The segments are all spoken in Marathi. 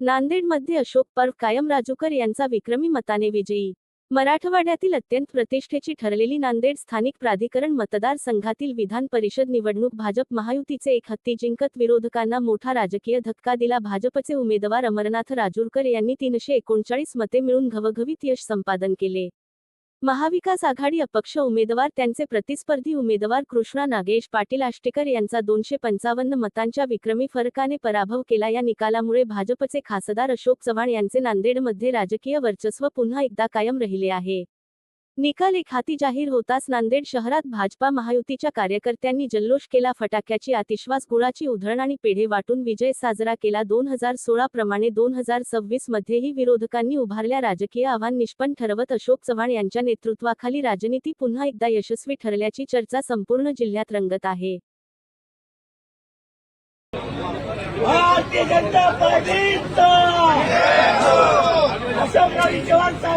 नांदेडमध्ये अशोक पर्व कायम राजूकर यांचा विक्रमी मताने विजयी। मराठवाड्यातील अत्यंत प्रतिष्ठेची ठरलेली नांदेड स्थानिक प्राधिकरण मतदारसंघातील विधान परिषद निवडणूक भाजप महायुतीचे एक हत्ती जिंकत विरोधकांना मोठा राजकीय धक्का दिला। भाजपचे उमेदवार अमरनाथ राजूरकर यांनी 339 मते मिळून घवघवीत यश संपादन केले। महाविकास आघाडी अपक्ष उमेदवार त्यांचे प्रतिस्पर्धी उमेदवार कृष्णा नागेश पाटील आष्टेकर यांचा 255 मतांच्या विक्रमी फरकाने पराभव केला। या निकालामुळे भाजपचे खासदार अशोक चव्हाण यांचे नांदेडमध्ये राजकीय वर्चस्व पुन्हा एकदा कायम राहिले आहे। निकाल एक हाती जाहीर होताच नांदेड शहरात भाजपा महायुतीच्या कार्यकर्त्यांनी जल्लोष केला। फटाक्याची आतिषबाज, गुळाची उधळण आणि पेढे वाटून विजय साजरा केला। 2016 प्रमाणे 2026 मध्येही विरोधकांनी उभारल्या राजकीय आव्हान निष्पन्न ठरवत अशोक चव्हाण यांच्या नेतृत्वाखाली राजनीती पुन्हा एकदा यशस्वी ठरल्याची चर्चा संपूर्ण जिल्ह्यात रंगत आहे। भारतीय जनता पार्टीचा अशोकराव चव्हाणचा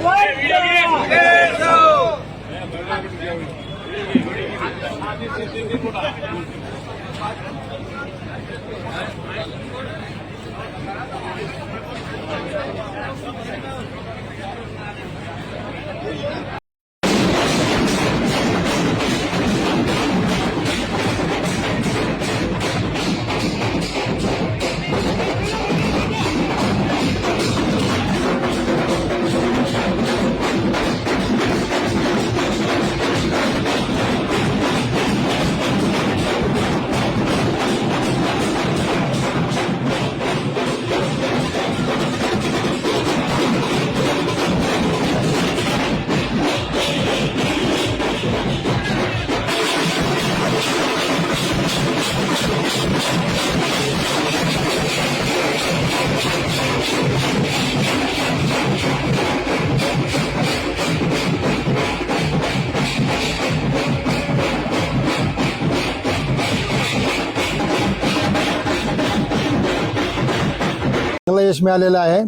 चांगलं यश मिळालेलं आहे।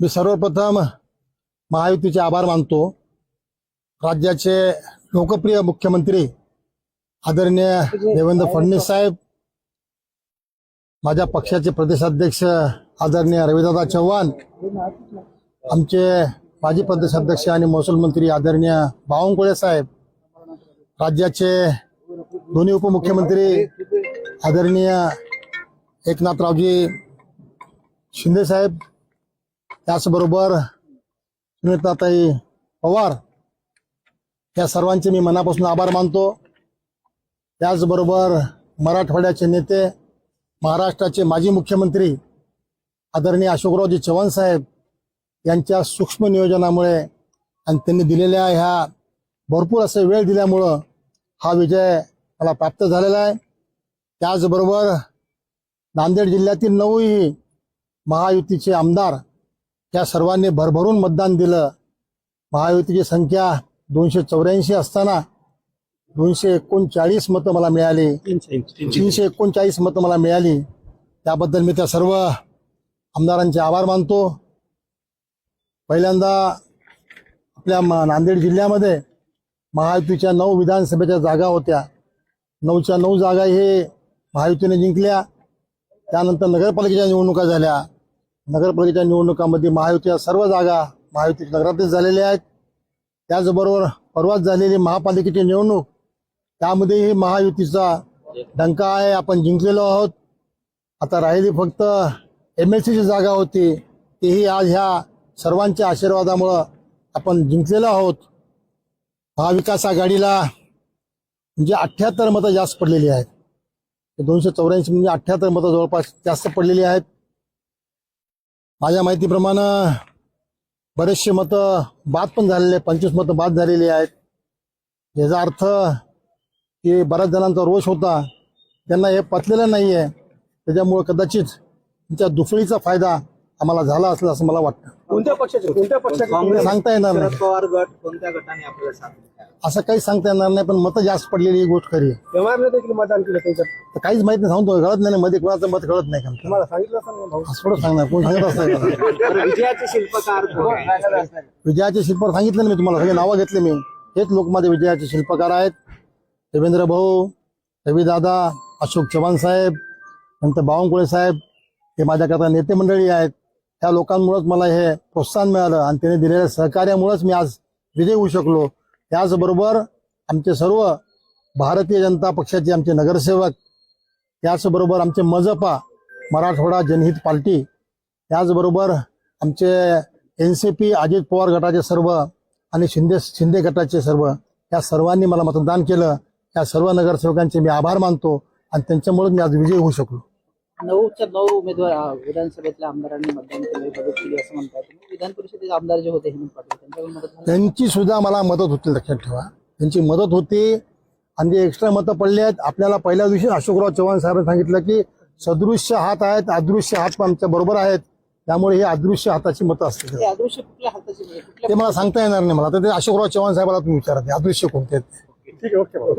मी सर्वप्रथम महायुतीचे आभार मानतो। राज्याचे लोकप्रिय मुख्यमंत्री आदरणीय देवेंद्र फडणवीस साहेब, माझ्या पक्षाचे प्रदेशाध्यक्ष आदरणीय रविदादा चव्हाण, आमचे माजी प्रदेशाध्यक्ष आणि महसूल मंत्री आदरणीय बावनकुळे साहेब, राज्याचे दोन्ही उपमुख्यमंत्री आदरणीय एकनाथरावजी शिंदे साहेब, त्याचबरोबर सुनीताताई पवार, या सर्वांचे मी मनापासून आभार मानतो। त्याचबरोबर मराठवाड्याचे नेते, महाराष्ट्राचे माजी मुख्यमंत्री आदरणीय अशोकरावजी चव्हाण साहेब यांच्या सूक्ष्म नियोजनामुळे आणि त्यांनी दिलेल्या ह्या भरपूर असे वेळ दिल्यामुळं हा विजय मला प्राप्त झालेला आहे। त्याचबरोबर नांदेड जिल्ह्यातील 9ही महायुतीचे आमदार या सर्वांनी भरभरून मतदान दिलं। महायुतीची संख्या 284 असताना 239 मतं मला मिळाली, 339 मतं मला मिळाली। त्याबद्दल मी त्या सर्व आमदारांचे आभार मानतो। पहिल्यांदा आपल्या नांदेड जिल्ह्यामध्ये महायुतीच्या 9 विधानसभेच्या जागा होत्या। 9च्या 9 जागा हे महायुतीने जिंकल्या। त्यानंतर नगरपालिकेच्या निवडणुका झाल्या। नगरपालिकेच्या निवडणुकांमध्ये महायुतीच्या सर्व जागा महायुतीच्या नगराध्यक्ष झालेल्या आहेत। त्याचबरोबर परवाच झालेली महापालिकेची निवडणूक, त्यामध्येही महायुतीचा डंका आहे, आपण जिंकलेलो आहोत। आता राहिली फक्त MLCची जागा होती, तेही आज ह्या सर्वांच्या आशीर्वादामुळं आपण जिंकलेलो आहोत। महाविकास आघाडीला म्हणजे 78 मतं जास्त पडलेली आहेत। 284 म्हणजे 78 मतं जवळपास जास्त पडलेली आहेत। माझ्या माहितीप्रमाणे बरेचसे मतं बाद पण झालेले, 25 मतं बाद झालेली आहेत। याचा अर्थ की बऱ्याच जणांचा रोष होता, त्यांना हे पचलेलं नाही आहे, त्याच्यामुळे कदाचित त्यांच्या दुफळीचा फायदा आम्हाला झाला असला असं मला वाटतं। कोणत्या पक्षाचे सांगता येणार नाही, पवार गट कोणत्या गटाने आपल्याला सांगितलं असं काही सांगता येणार नाही, पण मतं जास्त पडलेली ही गोष्ट खरी आहे। व्यवहारला देखील मतदान केलं त्यांचं तर काहीच माहित नाही, सांगतो कळत नाही, मध्ये कोणाचं मत कळत नाही का तुम्हाला सांगितलं असेल ना भाऊ? असं थोडं सांगणार, कोण सांगत असतं? विजयाचे शिल्पकार विजयाचे शिल्पकार सांगितलं ना मी तुम्हाला, सगळे नावं घेतले मी। हेच लोक माझे विजयाचे शिल्पकार आहेत। देवेंद्र भाऊ, रविदादा, अशोक चव्हाण साहेब, नंतर बावनकुळे साहेब, हे माझ्याकरता नेते मंडळी आहेत। त्या लोकांमुळेच मला हे प्रोत्साहन मिळालं आणि त्यांनी दिलेल्या सहकार्यामुळेच मी आज विजयी होऊ शकलो. त्याचबरोबर आमचे सर्व भारतीय जनता पक्षाचे आमचे नगरसेवक, त्याचबरोबर आमचे मजपा मराठवाडा जनहित पार्टी, त्याचबरोबर आमचे NCP अजित पवार गटाचे सर्व आणि शिंदे गटाचे सर्व, या सर्वांनी मला मतदान केलं. त्या सर्व नगरसेवकांचे मी आभार मानतो आणि त्यांच्यामुळे मी आज विजयी होऊ शकलो. 9 उमेदवार विधानसभेतल्या आमदारांनी मतदान केले, मदत केली असं म्हणतात. विधान परिषदेचे आमदार जे होते हेमंत पाटील, त्यांच्याकडून मदत झाली? त्यांची सुद्धा मला मदत होती, लक्षात ठेवा. त्यांची मदत होती आणि जे एक्स्ट्रा मतं पडले आहेत, आपल्याला पहिल्या दिवशी अशोकराव चव्हाण साहेबांनी सांगितलं की सदृश्य हात आहेत, अदृश्य हात पण आमच्या बरोबर आहेत. त्यामुळे हे अदृश्य हाताची मतं असतील. ते अदृश्य कुठल्या हाताची म्हणजे कुठल्या ते मला सांगता येणार नाही. मला तर ते अशोकराव चव्हाण साहेबाला तुम्ही विचारा, ते अदृश्य कोणते आहेत. ठीक आहे, ओके भाऊ.